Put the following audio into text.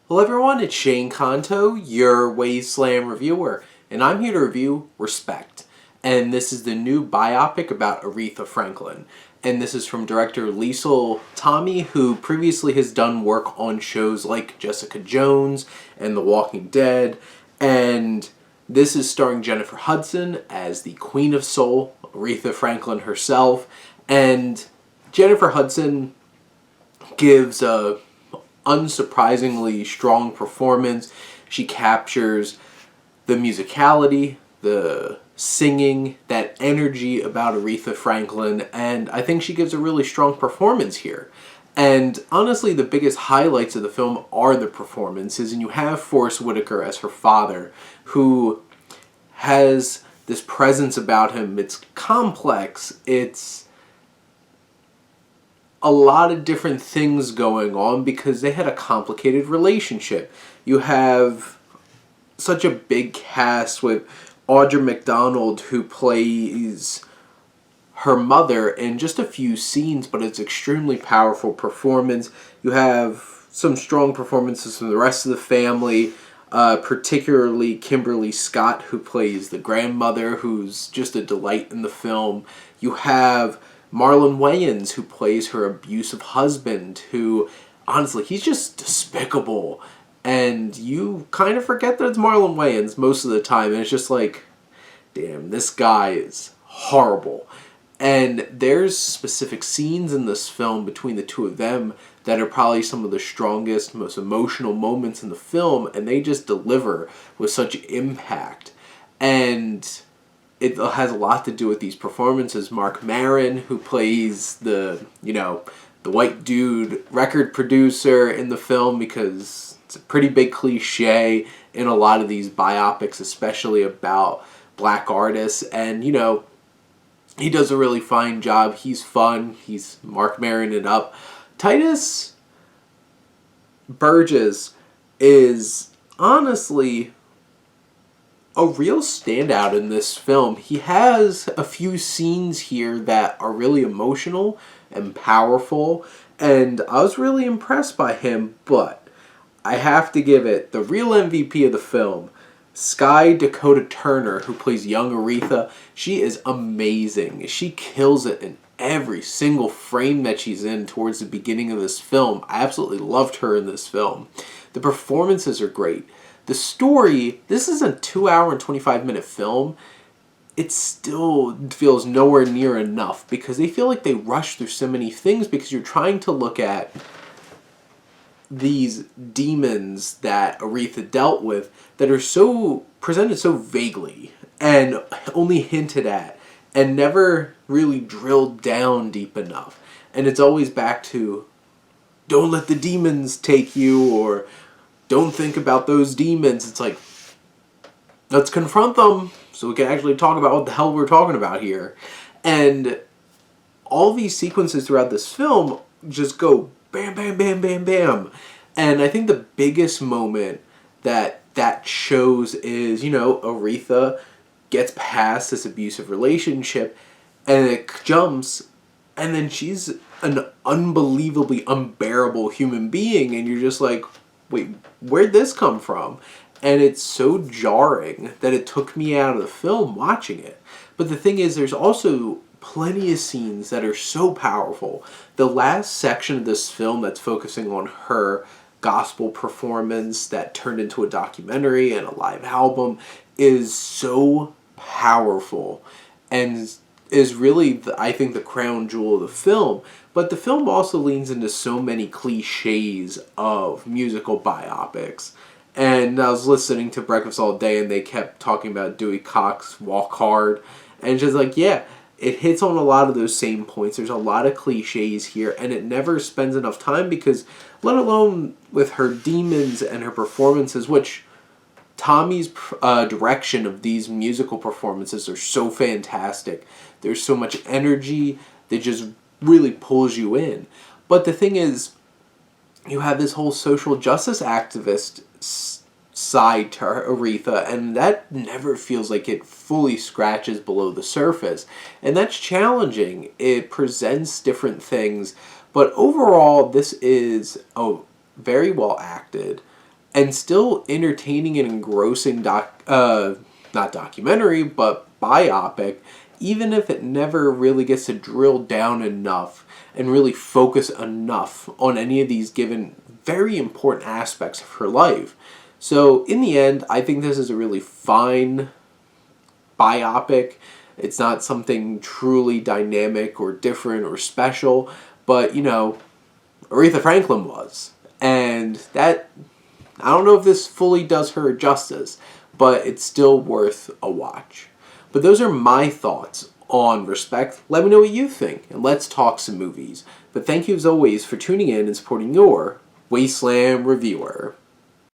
Hello everyone, it's Shane Kanto, your Wasteland reviewer, and I'm here to review Respect. And this is the new biopic about Aretha Franklin. And this is from director Liesl, who previously has done work on shows like Jessica Jones and The Walking Dead. And this is starring Jennifer Hudson as the Queen of Soul, Aretha Franklin herself. And Jennifer Hudson gives a unsurprisingly strong performance. She captures the musicality, the singing, that energy about Aretha Franklin, and I think she gives a really strong performance here. And honestly, the biggest highlights of the film are the performances, and you have Whitaker as her father, who has this presence about him. It's complex, it's a lot of different things going on because they had a complicated relationship. You have such a big cast with Audra McDonald, who plays her mother in just a few scenes, but it's extremely powerful performance. You have some strong performances from the rest of the family, particularly Kimberly Scott, who plays the grandmother, who's just a delight in the film. You have Marlon Wayans, who plays her abusive husband, who, honestly, he's just despicable. And you kind of forget that it's Marlon Wayans most of the time, and it's just like, damn, this guy is horrible. And there's specific scenes in this film between the two of them that are probably some of the strongest, most emotional moments in the film, and they just deliver with such impact. And it has a lot to do with these performances. Maron, who plays the white dude record producer in the film, because it's a pretty big cliche in a lot of these biopics, especially about black artists. And, he does a really fine job. He's fun. He's Marc Maron it up. Tituss Burgess is honestly a real standout in this film. He has a few scenes here that are really emotional and powerful, and I was really impressed by him, but I have to give it the real MVP of the film, Skye Dakota Turner, who plays young Aretha. She is amazing. She kills it in every single frame that she's in towards the beginning of this film. I absolutely loved her in this film. The performances are great. The story, this is a 2-hour and 25-minute film. It still feels nowhere near enough because they feel like they rush through so many things because you're trying to look at these demons that Aretha dealt with that are so presented so vaguely and only hinted at and never really drilled down deep enough. And it's always back to, don't let the demons take you, or don't think about those demons. It's like, let's confront them so we can actually talk about what the hell we're talking about here. And all these sequences throughout this film just go bam, bam, bam, bam, bam. And I think the biggest moment that shows is, Aretha gets past this abusive relationship and it jumps, and then she's an unbelievably unbearable human being, and you're just like, wait, where'd this come from? And it's so jarring that it took me out of the film watching it. But the thing is, there's also plenty of scenes that are so powerful. The last section of this film that's focusing on her gospel performance that turned into a documentary and a live album is so powerful and is really, I think, the crown jewel of the film. But the film also leans into so many cliches of musical biopics. And I was listening to Breakfast All Day, and they kept talking about Dewey Cox, Walk Hard. And just like, yeah, it hits on a lot of those same points. There's a lot of cliches here, and it never spends enough time because, let alone with her demons and her performances, which Tommy's direction of these musical performances are so fantastic. There's so much energy that just really pulls you in. But the thing is, you have this whole social justice activist side to Aretha, and that never feels like it fully scratches below the surface. And that's challenging. It presents different things, but overall, this is a very well acted, and still entertaining and engrossing not documentary, but biopic, even if it never really gets to drill down enough and really focus enough on any of these given very important aspects of her life. So in the end, I think this is a really fine biopic. It's not something truly dynamic or different or special, but, you know, Aretha Franklin was. And that, I don't know if this fully does her justice, but it's still worth a watch. But those are my thoughts on Respect. Let me know what you think, and let's talk some movies. But thank you as always for tuning in and supporting your Wasteland reviewer.